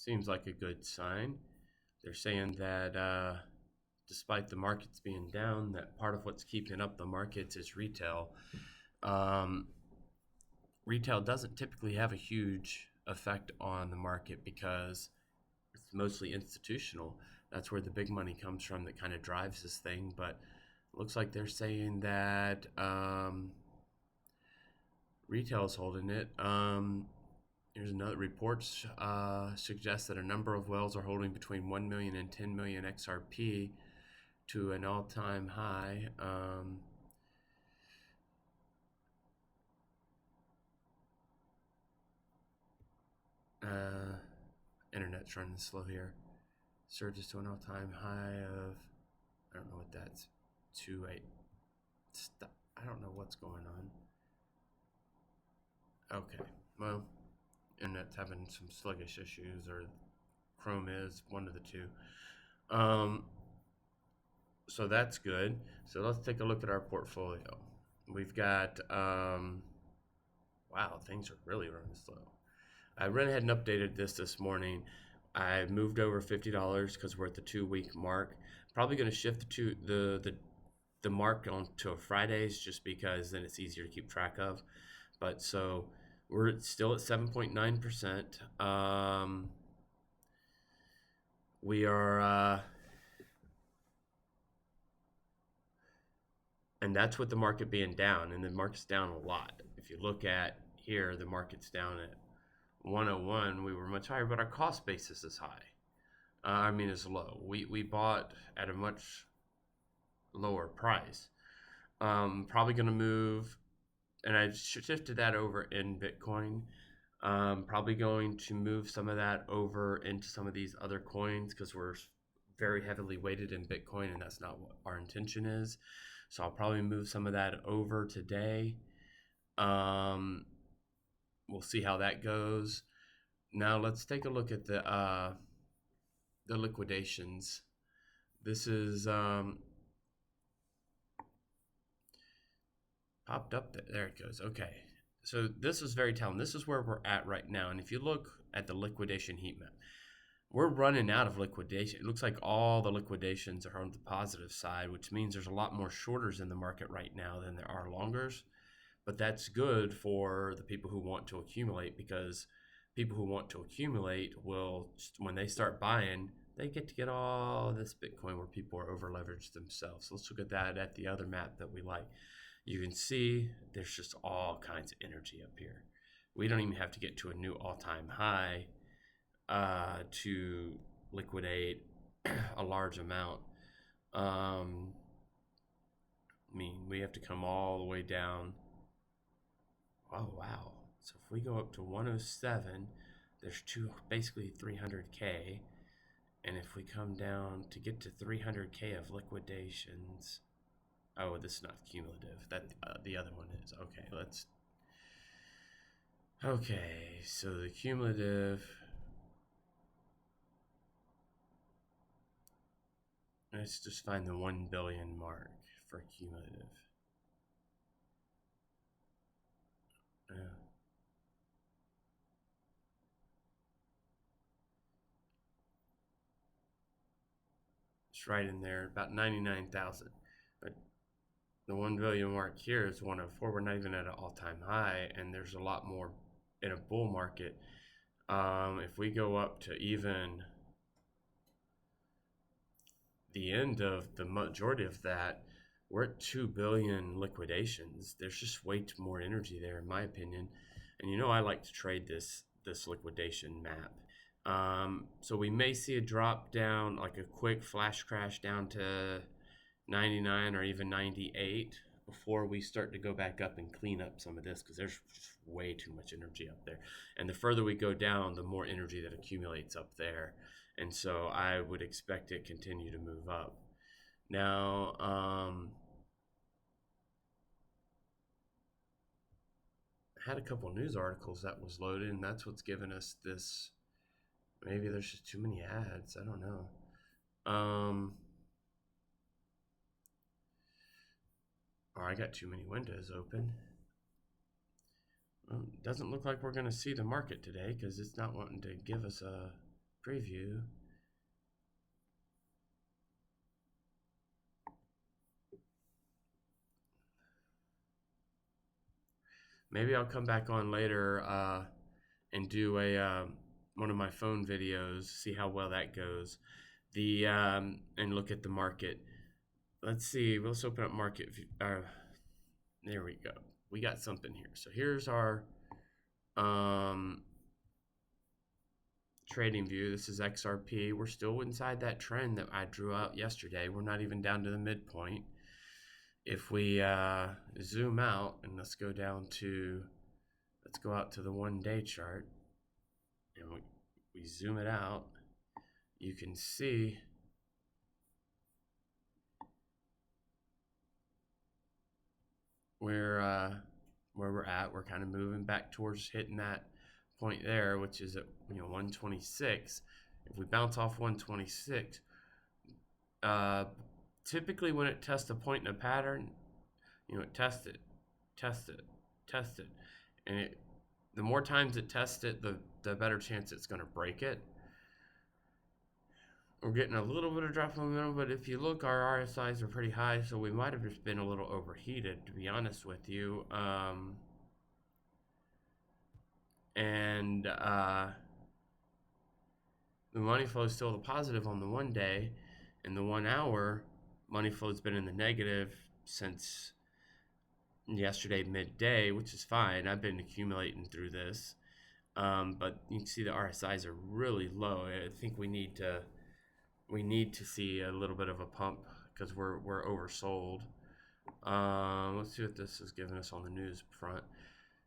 seems like a good sign. They're saying that despite the markets being down, that part of what's keeping up the markets is retail. Um, Retail doesn't typically have a huge effect on the market because it's mostly institutional. That's where the big money comes from that kind of drives this thing. But it looks like they're saying that retail is holding it. Here's another reports suggest that a number of wells are holding between 1 million and 10 million XRP to an all-time high. Uh, Internet's running slow here. Surges to an all-time high of, I don't know what that's, 2.8. I don't know what's going on. Okay, well, internet's having some sluggish issues, or Chrome is, one of the two. So that's good. So let's take a look at our portfolio. We've got, wow, things are really running slow. I went ahead and updated this morning. I moved over $50 because we're at the 2 week mark. Probably going to shift the mark on to Fridays just because then it's easier to keep track of. But so we're still at 7.9%. We are, and that's with the market being down, and the market's down a lot. If you look at here, the market's down at 101. We were much higher, but our cost basis is high. Is low. We bought at a much lower price. Probably going to move, and I shifted that over in Bitcoin. Probably going to move some of that over into some of these other coins because we're very heavily weighted in Bitcoin, and that's not what our intention is. So I'll probably move some of that over today. We'll see how that goes. Now let's take a look at the liquidations. This is popped up. There it goes. Okay. So this is very telling. This is where we're at right now. And if you look at the liquidation heat map, we're running out of liquidation. It looks like all the liquidations are on the positive side, which means there's a lot more shorters in the market right now than there are longers. But that's good for the people who want to accumulate, because people who want to accumulate will, when they start buying, they get all this Bitcoin where people are over leveraged themselves. So let's look at that at the other map that we like. You can see there's just all kinds of energy up here. We don't even have to get to a new all-time high to liquidate a large amount. We have to come all the way down. Oh, wow. So if we go up to 107, there's basically 300K. And if we come down to get to 300K of liquidations, oh, this is not cumulative. That the other one is. Okay, so the cumulative, let's just find the 1 billion mark for cumulative. It's right in there, about 99,000. But the 1 billion mark here is 104. We're not even at an all-time high, and there's a lot more in a bull market. If we go up to even the end of the majority of that, we're at 2 billion liquidations. There's just way more energy there, in my opinion. And I like to trade this liquidation map. So we may see a drop down, like a quick flash crash down to 99 or even 98 before we start to go back up and clean up some of this, because there's just way too much energy up there. And the further we go down, the more energy that accumulates up there. And so I would expect it to continue to move up. Now, I had a couple news articles that was loaded, and that's what's given us this. Maybe there's just too many ads. I don't know. Or I got too many windows open. Well, it doesn't look like we're going to see the market today because it's not wanting to give us a preview. Maybe I'll come back on later and do a one of my phone videos, see how well that goes. The and look at the market. Let's see. Let's open up market. There we go. We got something here. So here's our um, trading view. This is XRP. We're still inside that trend that I drew out yesterday. We're not even down to the midpoint. If we zoom out and let's go out to the 1-day chart, and we zoom it out, you can see where we're at. We're kind of moving back towards hitting that point there, which is at 126. If we bounce off 126, typically when it tests a point in a pattern, it tests it, and the more times it tests it, the better chance it's going to break it. We're getting a little bit of drop momentum, but if you look, our RSIs are pretty high, so we might have just been a little overheated, to be honest with you. The money flow is still the positive on the 1 day. In the 1 hour, money flow has been in the negative since yesterday midday, which is fine. I've been accumulating through this, but you can see the RSIs are really low. I think we need to see a little bit of a pump because we're oversold. Let's see what this is giving us on the news front.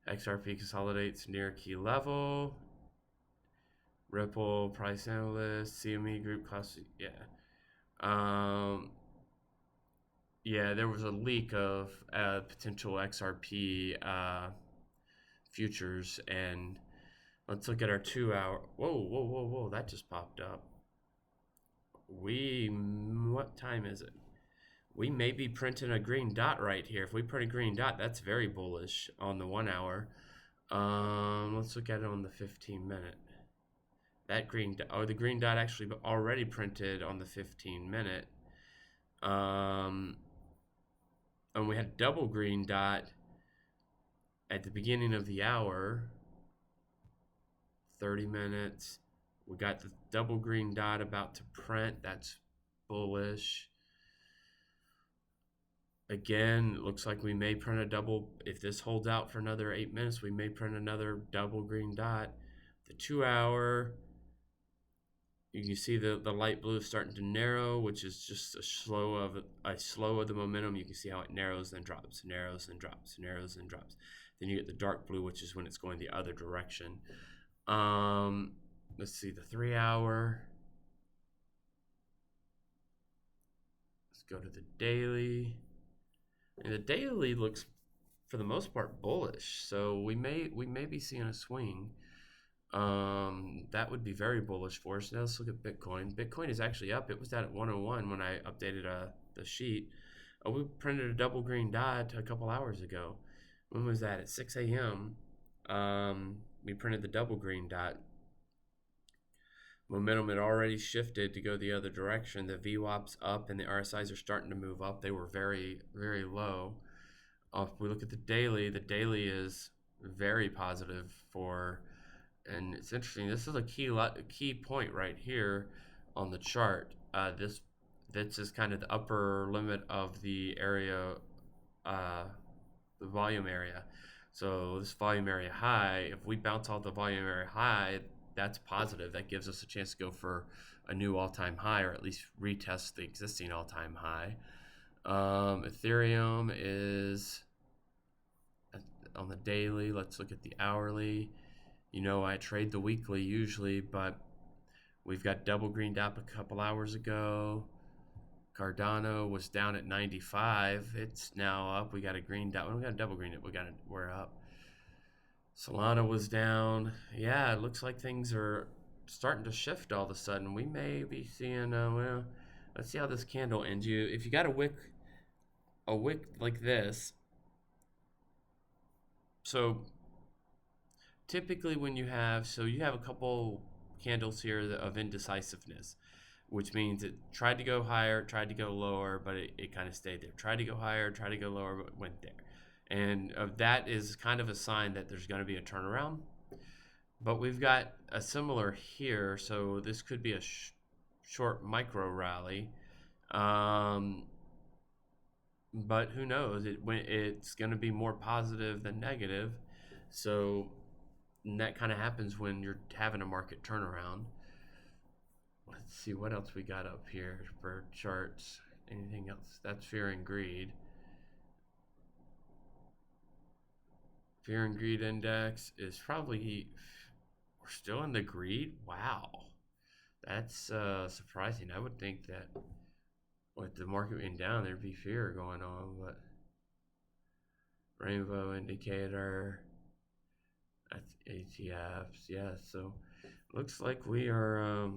XRP consolidates near key level. Ripple price analyst, CME group class. Yeah, there was a leak of potential XRP futures, and let's look at our 2 hour. Whoa! That just popped up. What time is it? We may be printing a green dot right here. If we print a green dot, that's very bullish on the 1 hour. Let's look at it on the 15-minute. The green dot actually already printed on the 15-minute. And we had a double green dot at the beginning of the hour, 30 minutes. We got the double green dot about to print. That's bullish. Again, it looks like we may print a double. If this holds out for another 8 minutes, we may print another double green dot. The 2 hour, you can see the light blue starting to narrow, which is just a slow of the momentum. You can see how it narrows, then drops, narrows, and drops, narrows, and drops. Then you get the dark blue, which is when it's going the other direction. Let's see the 3 hour. Let's go to the daily. And the daily looks, for the most part, bullish. So we may be seeing a swing. That would be very bullish for us. Now let's look at Bitcoin. Bitcoin is actually up. It was down at 101 when I updated the sheet. We printed a double green dot a couple hours ago. When was that? At 6 a.m. We printed the double green dot. Momentum had already shifted to go the other direction. The VWAP's up and the RSIs are starting to move up. They were very, very low. If we look at the daily is very positive and it's interesting. This is a key point right here on the chart. This is kind of the upper limit of the area, the volume area. So this volume area high, if we bounce off the volume area high, that's positive. That gives us a chance to go for a new all-time high, or at least retest the existing all-time high. Ethereum is on the daily. Let's look at the hourly. I trade the weekly usually, but we've got double green dot a couple hours ago. Cardano was down at 95. It's now up. We got a green dot. We got a double green dot. We're up. Solana was down. Yeah, it looks like things are starting to shift all of a sudden. We may be seeing, let's see how this candle ends. If you got a wick like this, so typically when you have a couple candles here of indecisiveness, which means it tried to go higher, tried to go lower, but it kind of stayed there. Tried to go higher, tried to go lower, but went there. And that is kind of a sign that there's going to be a turnaround. But we've got a similar here, so this could be a short micro rally. But who knows? It's going to be more positive than negative. So that kind of happens when you're having a market turnaround. Let's see what else we got up here for charts. Anything else? That's fear and greed. Fear and greed index is probably, we're still in the greed. Wow, that's surprising. I would think that with the market being down, there'd be fear going on, but rainbow indicator, that's ETFs. Yeah, so looks like we are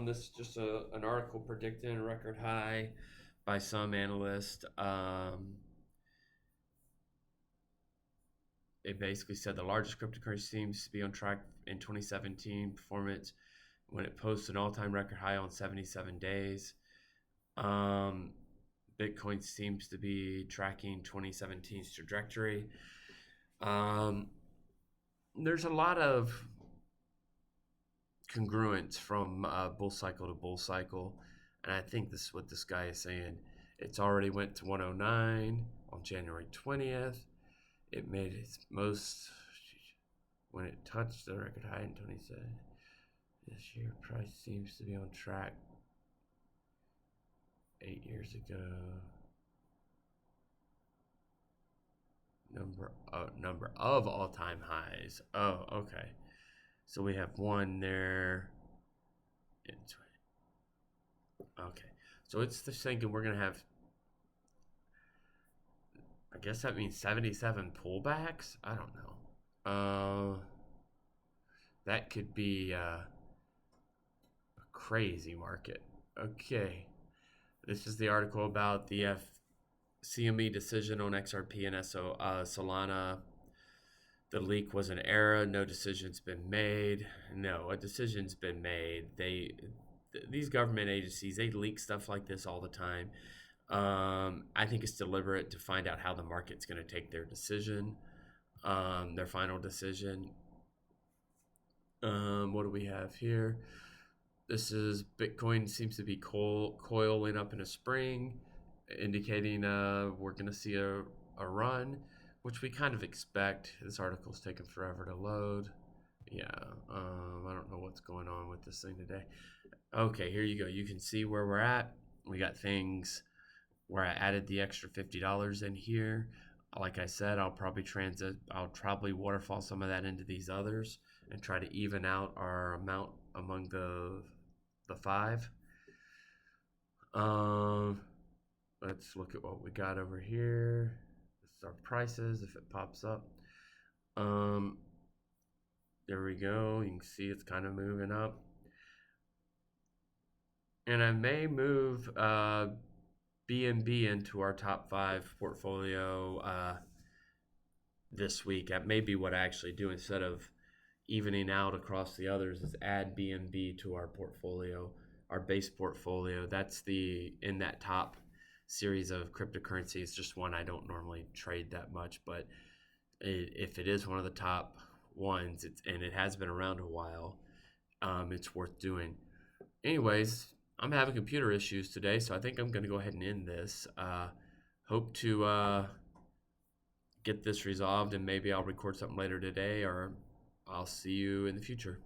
this is just an article predicting a record high by some analyst. It basically said the largest cryptocurrency seems to be on track in 2017 performance when it posts an all-time record high on 77 days. Bitcoin seems to be tracking 2017's trajectory. There's a lot of congruence from bull cycle to bull cycle, and I think this is what this guy is saying. It's already went to 109 on January 20th. It made its most when it touched the record high in 27. This year price seems to be on track 8 years ago. Number of all-time highs. Oh, okay. So we have one there. Okay. So it's just thinking we're gonna have, I guess that means 77 pullbacks? I don't know. That could be a crazy market. Okay. This is the article about the CME decision on XRP and Solana. The leak was an error. No decision's been made. No, a decision's been made. These government agencies, they leak stuff like this all the time. I think it's deliberate to find out how the market's going to take their decision, their final decision. What do we have here? This is Bitcoin seems to be coiling up in a spring, indicating we're going to see a run, which we kind of expect. This article's taking forever to load. Yeah, I don't know what's going on with this thing today. Okay, here you go. You can see where we're at. We got things where I added the extra $50 in here. Like I said, I'll probably waterfall some of that into these others and try to even out our amount among the five. Let's look at what we got over here. This is our prices if it pops up. There we go. You can see it's kind of moving up. And I may move BNB into our top 5 portfolio this week. That may be what I actually do instead of evening out across the others, is add BNB to our portfolio, our base portfolio. That's in that top series of cryptocurrency. It's just one I don't normally trade that much, but if it is one of the top ones, and it has been around a while, it's worth doing. Anyways, I'm having computer issues today, so I think I'm going to go ahead and end this. Hope to get this resolved, and maybe I'll record something later today, or I'll see you in the future.